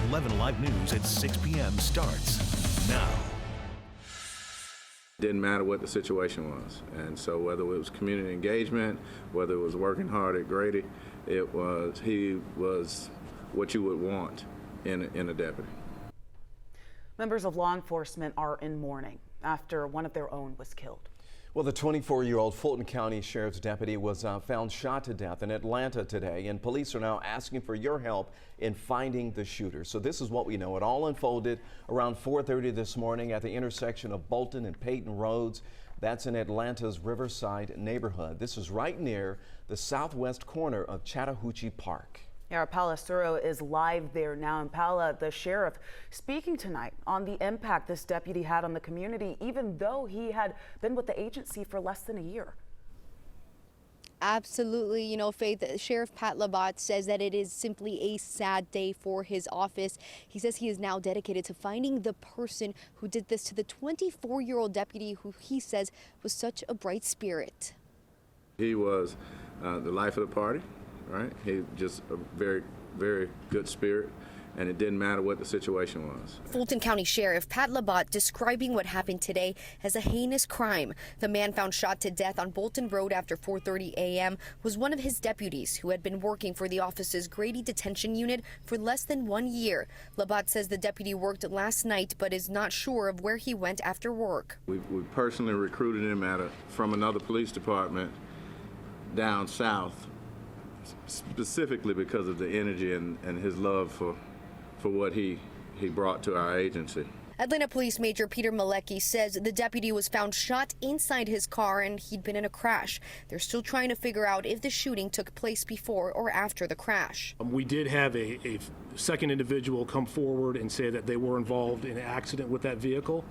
11 Alive News at 6 p.m. starts now. Didn't matter what the situation was. And so whether it was community engagement, whether it was working hard at Grady, he was what you would want in a deputy. Members of law enforcement are in mourning after one of their own was killed. Well, the 24-year-old Fulton County Sheriff's deputy was found shot to death in Atlanta today, and police are now asking for your help in finding the shooter. So this is what we know. It all unfolded around 4:30 this morning at the intersection of Bolton and Peyton Roads. That's in Atlanta's Riverside neighborhood. This is right near the southwest corner of Chattahoochee Park. Yeah, Paula Suro is live there now. And Paula, the sheriff, speaking tonight on the impact this deputy had on the community, even though he had been with the agency for less than a year. Absolutely. You know, Faith, Sheriff Pat Labat says that it is simply a sad day for his office. He says he is now dedicated to finding the person who did this to the 24-year-old deputy who he says was such a bright spirit. He was the life of the party. Right? He just a very, very good spirit, and it didn't matter what the situation was. Fulton County Sheriff Pat Labat describing what happened today as a heinous crime. The man found shot to death on Bolton Road after 4:30 a.m. was one of his deputies who had been working for the office's Grady Detention Unit for less than 1 year. Labat says the deputy worked last night but is not sure of where he went after work. We personally recruited him from another police department down south, specifically because of the energy and his love for what he brought to our agency. Atlanta Police Major Peter Malecki says the deputy was found shot inside his car and he'd been in a crash. They're still trying to figure out if the shooting took place before or after the crash. We did have a second individual come forward and say that they were involved in an accident with that vehicle.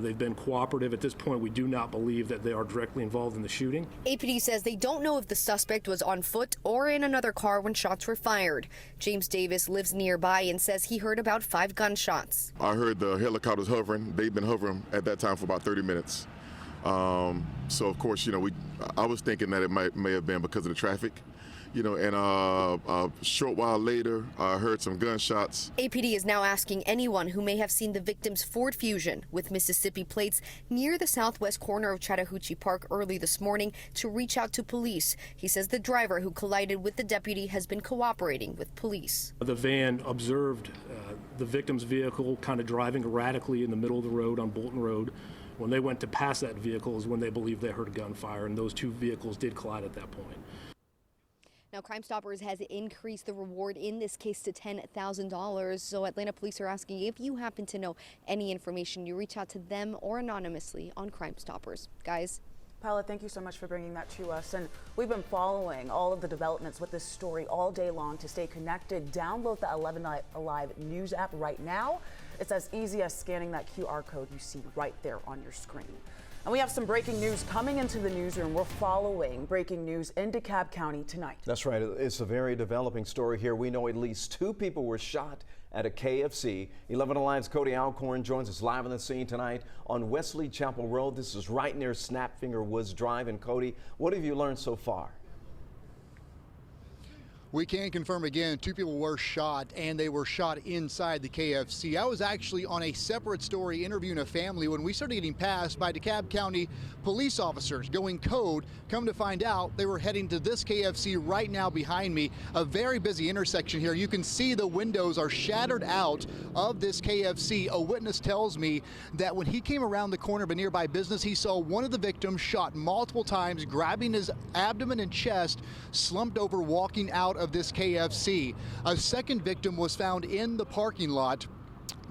They've been cooperative. At this point, we do not believe that they are directly involved in the shooting. APD says they don't know if the suspect was on foot or in another car when shots were fired. James Davis lives nearby and says he heard about 5 gunshots. I heard the helicopters hovering. They've been hovering at that time for about 30 minutes. So of course, you know, I was thinking that it may have been because of the traffic. You know, and a short while later, I heard some gunshots. APD is now asking anyone who may have seen the victim's Ford Fusion with Mississippi plates near the southwest corner of Chattahoochee Park early this morning to reach out to police. He says the driver who collided with the deputy has been cooperating with police. The van observed the victim's vehicle kind of driving erratically in the middle of the road on Bolton Road. When they went to pass that vehicle is when they believed they heard a gunfire, and those 2 vehicles did collide at that point. Now, Crime Stoppers has increased the reward in this case to $10,000. So Atlanta police are asking if you happen to know any information, you reach out to them or anonymously on Crime Stoppers. Guys. Paula, thank you so much for bringing that to us. And we've been following all of the developments with this story all day long. To stay connected, download the 11 Alive News app right now. It's as easy as scanning that QR code you see right there on your screen. And we have some breaking news coming into the newsroom. We're following breaking news in DeKalb County tonight. That's right. It's a very developing story here. We know at least 2 people were shot at a KFC. 11 Alive's Cody Alcorn joins us live on the scene tonight on Wesley Chapel Road. This is right near Snapfinger Woods Drive. And Cody, what have you learned so far? We can confirm again, 2 people were shot, and they were shot inside the KFC. I was actually on a separate story interviewing a family when we started getting passed by DeKalb County police officers going code. Come to find out, they were heading to this KFC right now behind me, a very busy intersection here. You can see the windows are shattered out of this KFC. A witness tells me that when he came around the corner of a nearby business, he saw one of the victims shot multiple times, grabbing his abdomen and chest, slumped over, walking out of this KFC. A second victim was found in the parking lot.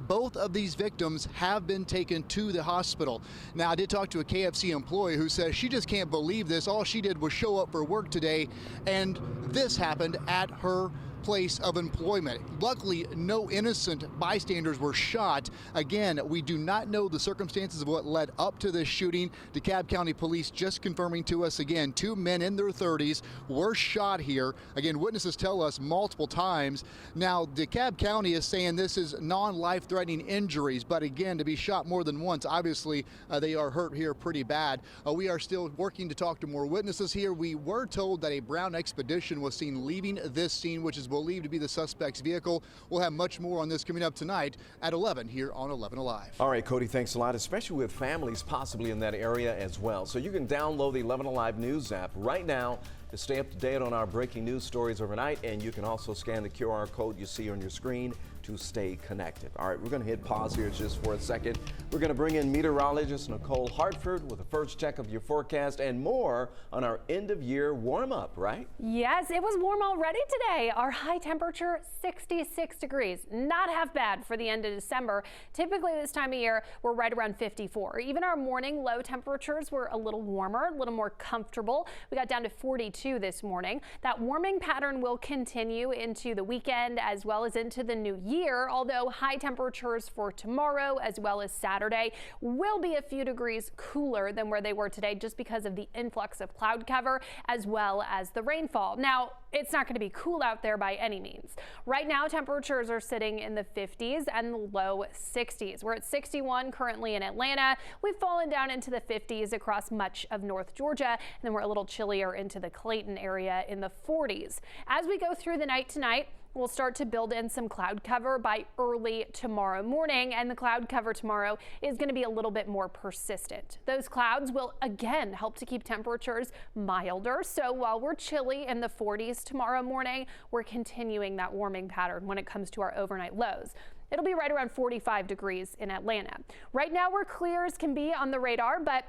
Both of these victims have been taken to the hospital. Now, I did talk to a KFC employee who says she just can't believe this. All she did was show up for work today, and this happened at her place of employment. Luckily, no innocent bystanders were shot. Again, we do not know the circumstances of what led up to this shooting. DeKalb County Police just confirming to us again, 2 men in their 30s were shot here. Again, witnesses tell us multiple times. Now, DeKalb County is saying this is non-life-threatening injuries, but again, to be shot more than once, obviously they are hurt here pretty bad. We are still working to talk to more witnesses here. We were told that a Brown Expedition was seen leaving this scene, which is believed to be the suspect's vehicle. We'll have much more on this coming up tonight at 11 here on 11 Alive. All right, Cody, thanks a lot, especially with families possibly in that area as well. So you can download the 11 Alive News app right now to stay up to date on our breaking news stories overnight, and you can also scan the QR code you see on your screen to stay connected. All right, we're going to hit pause here just for a second. We're going to bring in meteorologist Nicole Hartford with a first check of your forecast and more on our end-of-year warm-up, right? Yes, it was warm already today. Our high temperature, 66 degrees. Not half bad for the end of December. Typically this time of year, we're right around 54. Even our morning low temperatures were a little warmer, a little more comfortable. We got down to 42 this morning. That warming pattern will continue into the weekend as well as into the new year, although high temperatures for tomorrow as well as Saturday will be a few degrees cooler than where they were today just because of the influx of cloud cover as well as the rainfall. Now, it's not going to be cool out there by any means. Right now, temperatures are sitting in the 50s and the low 60s. We're at 61 currently in Atlanta. We've fallen down into the 50s across much of North Georgia, and then we're a little chillier into the Clayton area in the 40s. As we go through the night tonight, we'll start to build in some cloud cover by early tomorrow morning, and the cloud cover tomorrow is going to be a little bit more persistent. Those clouds will again help to keep temperatures milder. So while we're chilly in the 40s tomorrow morning, we're continuing that warming pattern when it comes to our overnight lows. It'll be right around 45 degrees in Atlanta. Right now we're clear as can be on the radar, but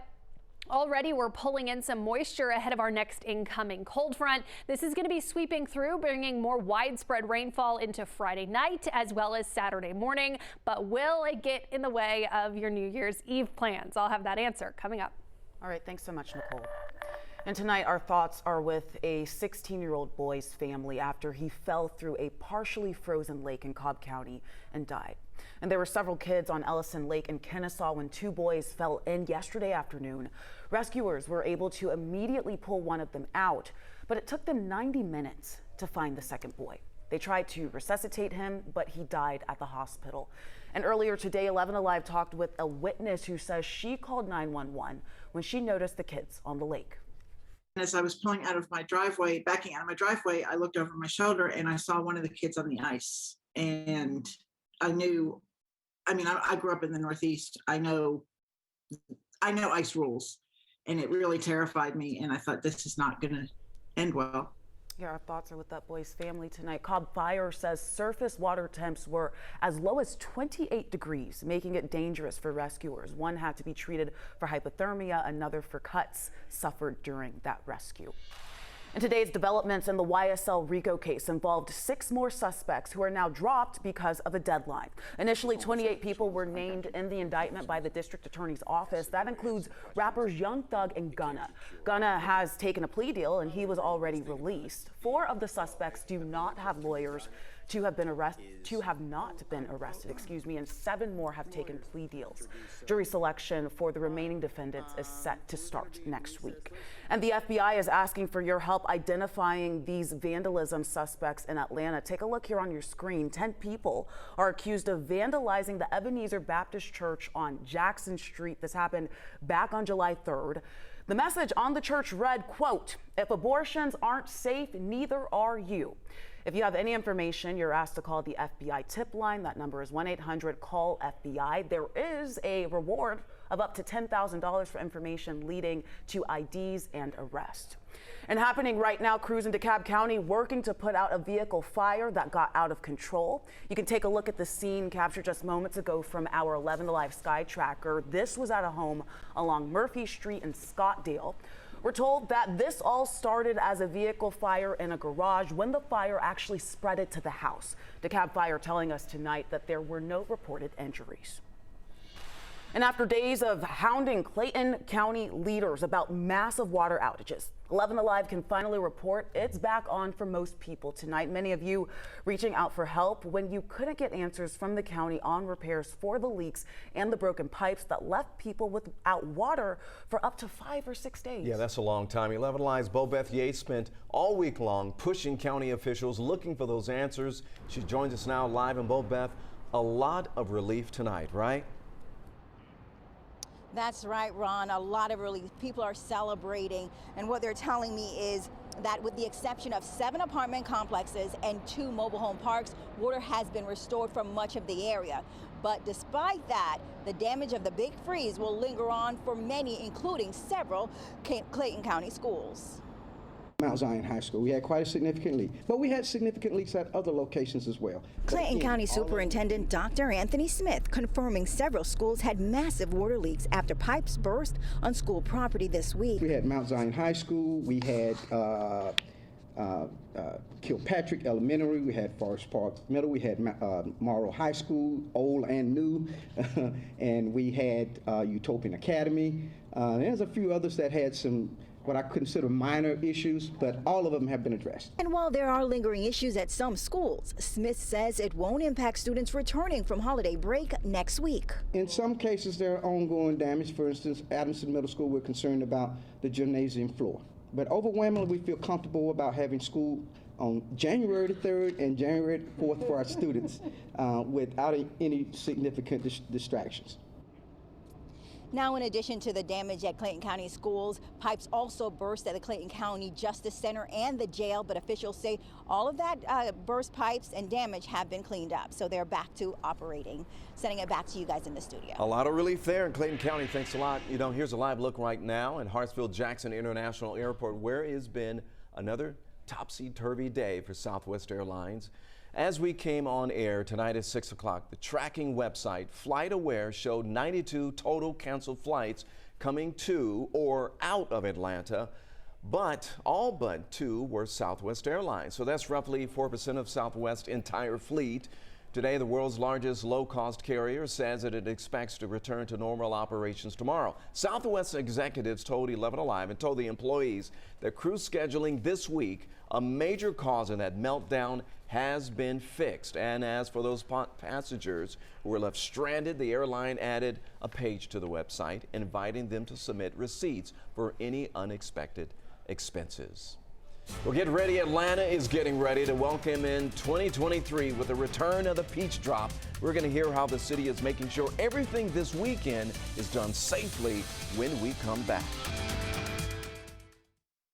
already we're pulling in some moisture ahead of our next incoming cold front. This is going to be sweeping through, bringing more widespread rainfall into Friday night as well as Saturday morning. But will it get in the way of your New Year's Eve plans? I'll have that answer coming up. All right, thanks so much, Nicole. And tonight our thoughts are with a 16-year-old boy's family after he fell through a partially frozen lake in Cobb County and died. And there were several kids on Ellison Lake in Kennesaw when two boys fell in yesterday afternoon. Rescuers were able to immediately pull one of them out, but it took them 90 minutes to find the second boy. They tried to resuscitate him, but he died at the hospital. And earlier today, 11 Alive talked with a witness who says she called 911 when she noticed the kids on the lake. As I was pulling out of my driveway, backing out of my driveway, I looked over my shoulder and I saw one of the kids on the ice. And I knew, I grew up in the Northeast. I know ice rules, and it really terrified me. And I thought, this is not going to end well. Yeah, our thoughts are with that boy's family tonight. Cobb Fire says surface water temps were as low as 28 degrees, making it dangerous for rescuers. One had to be treated for hypothermia, another for cuts suffered during that rescue. And today's developments in the YSL RICO case involved 6 more suspects who are now dropped because of a deadline. Initially, 28 people were named in the indictment by the district attorney's office. That includes rappers Young Thug and Gunna. Gunna has taken a plea deal and he was already released. 4 of the suspects do not have lawyers to have not been arrested, and 7 more have taken plea deals. Jury selection for the remaining defendants is set to start next week. And the FBI is asking for your help identifying these vandalism suspects in Atlanta. Take a look here on your screen. 10 people are accused of vandalizing the Ebenezer Baptist Church on Jackson Street. This happened back on July 3rd. The message on the church read, quote, "If abortions aren't safe, neither are you." If you have any information, you're asked to call the FBI tip line. That number is 1-800-CALL-FBI. There is a reward of up to $10,000 for information leading to IDs and arrest. And happening right now, crews in DeKalb County working to put out a vehicle fire that got out of control. You can take a look at the scene captured just moments ago from our 11 Alive Sky Tracker. This was at a home along Murphy Street in Scottdale. We're told that this all started as a vehicle fire in a garage when the fire actually spread to the house. DeKalb Fire telling us tonight that there were no reported injuries. And after days of hounding Clayton County leaders about massive water outages, 11 Alive can finally report it's back on for most people tonight. Many of you reaching out for help when you couldn't get answers from the county on repairs for the leaks and the broken pipes that left people without water for up to 5 or 6 days. Yeah, that's a long time. 11 Alive's Bobeth Yates spent all week long pushing county officials looking for those answers. She joins us now live in Bobeth. A lot of relief tonight, right? That's right, Ron. A lot of relief. People are celebrating, and what they're telling me is that with the exception of 7 apartment complexes and 2 mobile home parks, water has been restored for much of the area. But despite that, the damage of the big freeze will linger on for many, including several Clayton County schools. Mount Zion High School, we had quite a significant leak, but we had significant leaks at other locations as well. Clayton County Superintendent Dr. Anthony Smith confirming several schools had massive water leaks after pipes burst on school property this week. We had Mount Zion High School, we had Kilpatrick Elementary, we had Forest Park Middle, we had Morrow High School, old and new, and we had Utopian Academy. There's a few others that had some what I consider minor issues, but all of them have been addressed. And while there are lingering issues at some schools, Smith says it won't impact students returning from holiday break next week. In some cases, there are ongoing damage. For instance, Adamson Middle School, we're concerned about the gymnasium floor. But overwhelmingly, we feel comfortable about having school on January the 3rd and January the 4th for our students without any significant distractions. Now, in addition to the damage at Clayton County schools, pipes also burst at the Clayton County Justice Center and the jail, but officials say all of that burst pipes and damage have been cleaned up, so they're back to operating. Sending it back to you guys in the studio. A lot of relief there in Clayton County. Thanks a lot. You know, here's a live look right now in Hartsfield-Jackson International Airport, where it's been another topsy-turvy day for Southwest Airlines. As we came on air tonight at 6 o'clock, the tracking website FlightAware showed 92 total canceled flights coming to or out of Atlanta, but all but 2 were Southwest Airlines. So that's roughly 4% of Southwest's entire fleet. Today, the world's largest low-cost carrier says that it expects to return to normal operations tomorrow. Southwest executives told 11 Alive and told the employees that crew scheduling this week, a major cause of that meltdown, has been fixed. And as for those passengers who were left stranded, the airline added a page to the website inviting them to submit receipts for any unexpected expenses. Well, get ready. Atlanta is getting ready to welcome in 2023 with the return of the Peach Drop. We're going to hear how the city is making sure everything this weekend is done safely when we come back.